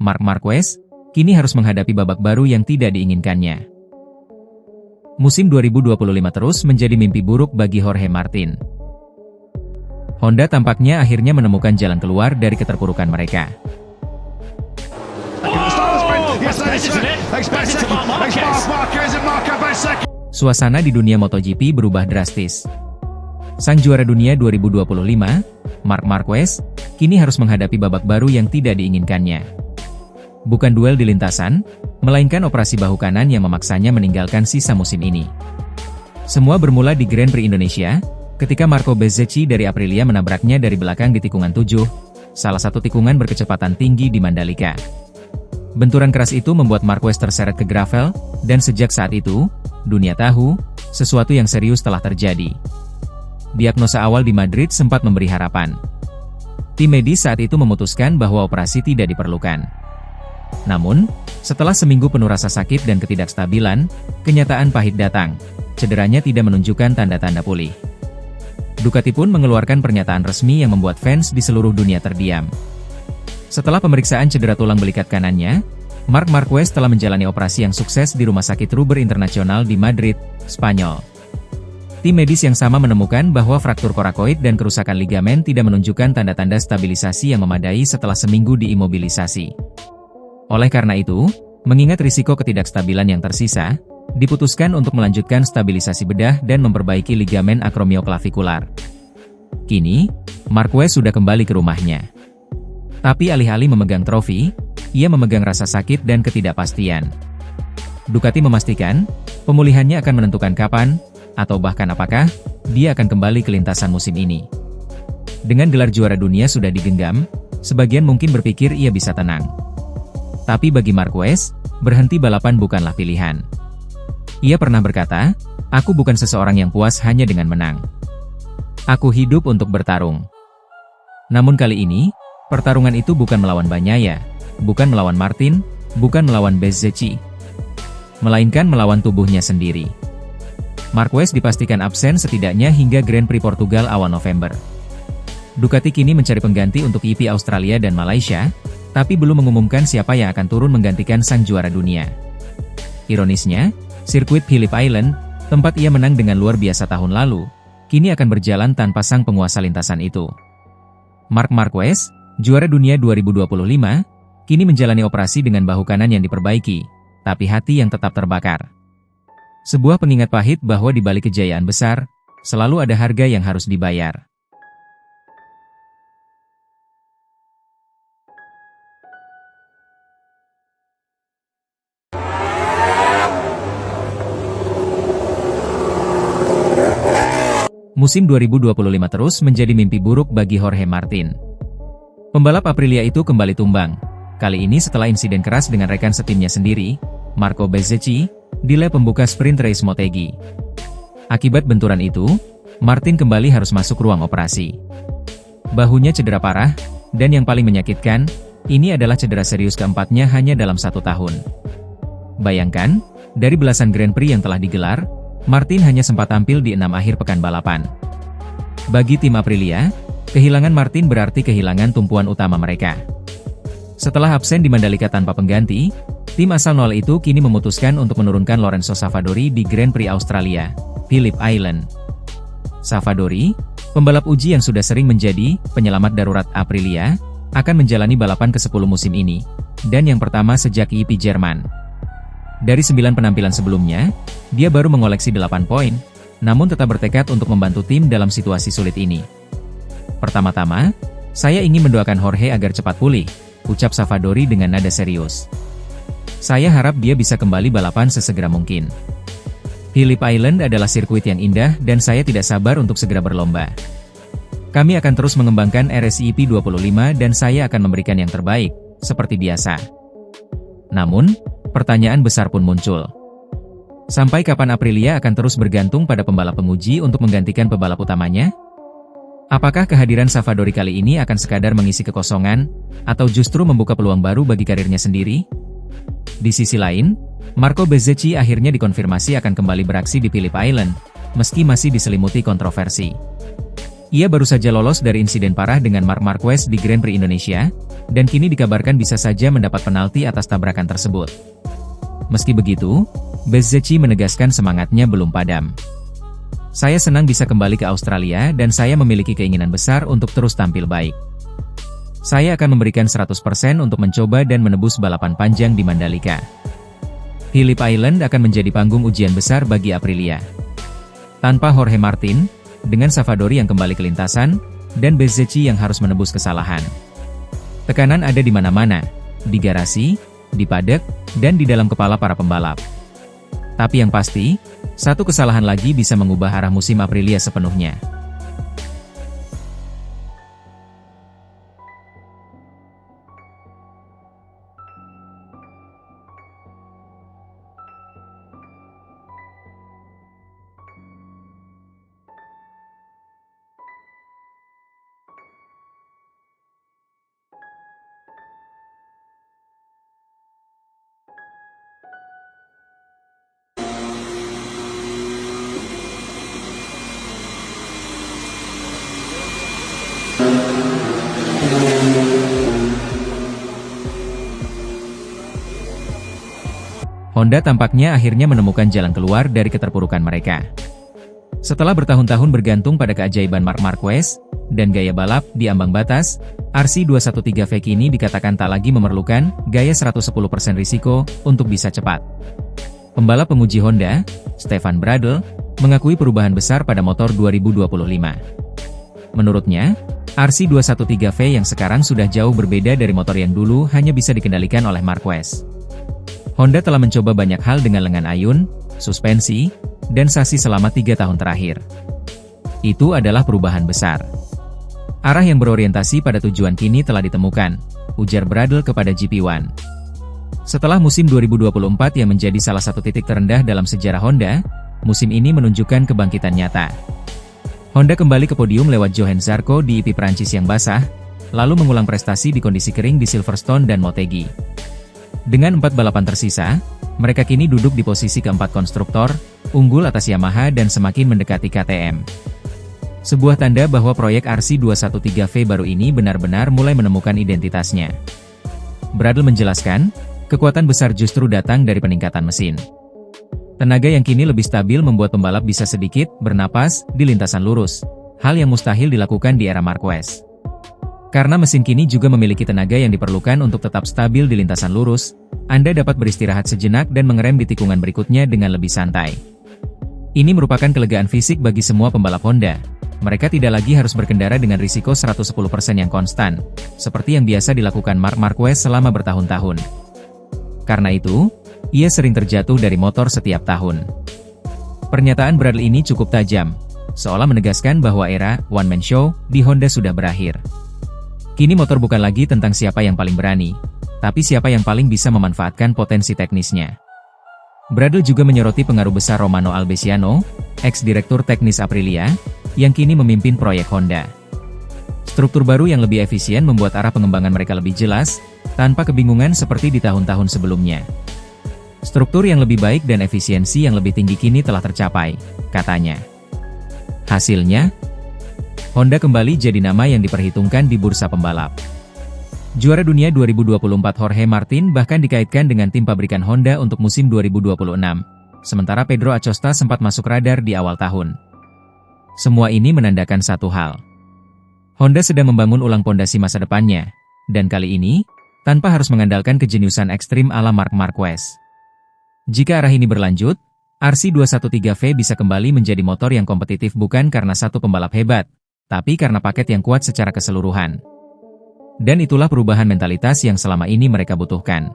Marc Marquez, kini harus menghadapi babak baru yang tidak diinginkannya. Musim 2025 terus menjadi mimpi buruk bagi Jorge Martin. Honda tampaknya akhirnya menemukan jalan keluar dari keterpurukan mereka. Suasana di dunia MotoGP berubah drastis. Sang juara dunia 2025, Marc Marquez, kini harus menghadapi babak baru yang tidak diinginkannya. Bukan duel di lintasan, melainkan operasi bahu kanan yang memaksanya meninggalkan sisa musim ini. Semua bermula di Grand Prix Indonesia, ketika Marco Bezzecchi dari Aprilia menabraknya dari belakang di tikungan 7, salah satu tikungan berkecepatan tinggi di Mandalika. Benturan keras itu membuat Marquez terseret ke gravel, dan sejak saat itu, dunia tahu, sesuatu yang serius telah terjadi. Diagnosa awal di Madrid sempat memberi harapan. Tim medis saat itu memutuskan bahwa operasi tidak diperlukan. Namun, setelah seminggu penuh rasa sakit dan ketidakstabilan, kenyataan pahit datang. Cederanya tidak menunjukkan tanda-tanda pulih. Ducati pun mengeluarkan pernyataan resmi yang membuat fans di seluruh dunia terdiam. Setelah pemeriksaan cedera tulang belikat kanannya, Marc Marquez telah menjalani operasi yang sukses di Rumah Sakit Ruber Internasional di Madrid, Spanyol. Tim medis yang sama menemukan bahwa fraktur korakoid dan kerusakan ligamen tidak menunjukkan tanda-tanda stabilisasi yang memadai setelah seminggu diimobilisasi. Oleh karena itu, mengingat risiko ketidakstabilan yang tersisa, diputuskan untuk melanjutkan stabilisasi bedah dan memperbaiki ligamen akromio-clavikular. Kini, Marquez sudah kembali ke rumahnya. Tapi alih-alih memegang trofi, ia memegang rasa sakit dan ketidakpastian. Ducati memastikan, pemulihannya akan menentukan kapan, atau bahkan apakah, dia akan kembali ke lintasan musim ini. Dengan gelar juara dunia sudah digenggam, sebagian mungkin berpikir ia bisa tenang. Tapi bagi Marquez, berhenti balapan bukanlah pilihan. Ia pernah berkata, "Aku bukan seseorang yang puas hanya dengan menang. Aku hidup untuk bertarung." Namun kali ini, pertarungan itu bukan melawan Bagnaia, bukan melawan Martin, bukan melawan Bezzecchi, melainkan melawan tubuhnya sendiri. Marquez dipastikan absen setidaknya hingga Grand Prix Portugal awal November. Ducati kini mencari pengganti untuk GP Australia dan Malaysia, tapi belum mengumumkan siapa yang akan turun menggantikan sang juara dunia. Ironisnya, sirkuit Phillip Island, tempat ia menang dengan luar biasa tahun lalu, kini akan berjalan tanpa sang penguasa lintasan itu. Marc Marquez, juara dunia 2025, kini menjalani operasi dengan bahu kanan yang diperbaiki, tapi hati yang tetap terbakar. Sebuah pengingat pahit bahwa di balik kejayaan besar, selalu ada harga yang harus dibayar. Musim 2025 terus menjadi mimpi buruk bagi Jorge Martin. Pembalap Aprilia itu kembali tumbang, kali ini setelah insiden keras dengan rekan setimnya sendiri, Marco Bezzecchi, di lap pembuka sprint race Motegi. Akibat benturan itu, Martin kembali harus masuk ruang operasi. Bahunya cedera parah, dan yang paling menyakitkan, ini adalah cedera serius keempatnya hanya dalam 1 tahun. Bayangkan, dari belasan Grand Prix yang telah digelar, Martin hanya sempat tampil di 6 akhir pekan balapan. Bagi tim Aprilia, kehilangan Martin berarti kehilangan tumpuan utama mereka. Setelah absen di Mandalika tanpa pengganti, tim asal nol itu kini memutuskan untuk menurunkan Lorenzo Savadori di Grand Prix Australia, Phillip Island. Savadori, pembalap uji yang sudah sering menjadi penyelamat darurat Aprilia, akan menjalani balapan ke-10 musim ini, dan yang pertama sejak GP Jerman. Dari 9 penampilan sebelumnya, dia baru mengoleksi 8 poin, namun tetap bertekad untuk membantu tim dalam situasi sulit ini. Pertama-tama, saya ingin mendoakan Jorge agar cepat pulih, ucap Savadori dengan nada serius. Saya harap dia bisa kembali balapan sesegera mungkin. Phillip Island adalah sirkuit yang indah dan saya tidak sabar untuk segera berlomba. Kami akan terus mengembangkan RSIP 25 dan saya akan memberikan yang terbaik, seperti biasa. Namun, pertanyaan besar pun muncul. Sampai kapan Aprilia akan terus bergantung pada pembalap penguji untuk menggantikan pebalap utamanya? Apakah kehadiran Savadori kali ini akan sekadar mengisi kekosongan, atau justru membuka peluang baru bagi karirnya sendiri? Di sisi lain, Marco Bezzecchi akhirnya dikonfirmasi akan kembali beraksi di Phillip Island, meski masih diselimuti kontroversi. Ia baru saja lolos dari insiden parah dengan Marc Marquez di Grand Prix Indonesia, dan kini dikabarkan bisa saja mendapat penalti atas tabrakan tersebut. Meski begitu, Bezzecchi menegaskan semangatnya belum padam. Saya senang bisa kembali ke Australia dan saya memiliki keinginan besar untuk terus tampil baik. Saya akan memberikan 100% untuk mencoba dan menebus balapan panjang di Mandalika. Phillip Island akan menjadi panggung ujian besar bagi Aprilia. Tanpa Jorge Martin, dengan Savadori yang kembali ke lintasan, dan Bezzecchi yang harus menebus kesalahan. Tekanan ada di mana-mana, di garasi, di paddock, dan di dalam kepala para pembalap. Tapi yang pasti, satu kesalahan lagi bisa mengubah arah musim Aprilia sepenuhnya. Honda tampaknya akhirnya menemukan jalan keluar dari keterpurukan mereka. Setelah bertahun-tahun bergantung pada keajaiban Marc Marquez, dan gaya balap di ambang batas, RC213V kini dikatakan tak lagi memerlukan gaya 110% risiko untuk bisa cepat. Pembalap penguji Honda, Stefan Bradl, mengakui perubahan besar pada motor 2025. Menurutnya, RC213V yang sekarang sudah jauh berbeda dari motor yang dulu hanya bisa dikendalikan oleh Marquez. Honda telah mencoba banyak hal dengan lengan ayun, suspensi, dan sasi selama 3 tahun terakhir. Itu adalah perubahan besar. Arah yang berorientasi pada tujuan kini telah ditemukan, ujar Bradl kepada GP1. Setelah musim 2024 yang menjadi salah satu titik terendah dalam sejarah Honda, musim ini menunjukkan kebangkitan nyata. Honda kembali ke podium lewat Johann Zarco di IP Prancis yang basah, lalu mengulang prestasi di kondisi kering di Silverstone dan Motegi. Dengan 4 balapan tersisa, mereka kini duduk di posisi keempat konstruktor, unggul atas Yamaha dan semakin mendekati KTM. Sebuah tanda bahwa proyek RC213V baru ini benar-benar mulai menemukan identitasnya. Bradl menjelaskan, kekuatan besar justru datang dari peningkatan mesin. Tenaga yang kini lebih stabil membuat pembalap bisa sedikit bernapas di lintasan lurus, hal yang mustahil dilakukan di era Marquez. Karena mesin kini juga memiliki tenaga yang diperlukan untuk tetap stabil di lintasan lurus, Anda dapat beristirahat sejenak dan mengerem di tikungan berikutnya dengan lebih santai. Ini merupakan kelegaan fisik bagi semua pembalap Honda. Mereka tidak lagi harus berkendara dengan risiko 110% yang konstan, seperti yang biasa dilakukan Marc Marquez selama bertahun-tahun. Karena itu, ia sering terjatuh dari motor setiap tahun. Pernyataan Bradl ini cukup tajam, seolah menegaskan bahwa era one-man show di Honda sudah berakhir. Kini motor bukan lagi tentang siapa yang paling berani, tapi siapa yang paling bisa memanfaatkan potensi teknisnya. Bradl juga menyoroti pengaruh besar Romano Albesiano, ex-direktur teknis Aprilia, yang kini memimpin proyek Honda. Struktur baru yang lebih efisien membuat arah pengembangan mereka lebih jelas, tanpa kebingungan seperti di tahun-tahun sebelumnya. Struktur yang lebih baik dan efisiensi yang lebih tinggi kini telah tercapai, katanya. Hasilnya, Honda kembali jadi nama yang diperhitungkan di bursa pembalap. Juara dunia 2024 Jorge Martin bahkan dikaitkan dengan tim pabrikan Honda untuk musim 2026, sementara Pedro Acosta sempat masuk radar di awal tahun. Semua ini menandakan satu hal. Honda sedang membangun ulang pondasi masa depannya, dan kali ini, tanpa harus mengandalkan kejeniusan ekstrim ala Marc Marquez. Jika arah ini berlanjut, RC213V bisa kembali menjadi motor yang kompetitif bukan karena satu pembalap hebat, tapi karena paket yang kuat secara keseluruhan. Dan itulah perubahan mentalitas yang selama ini mereka butuhkan.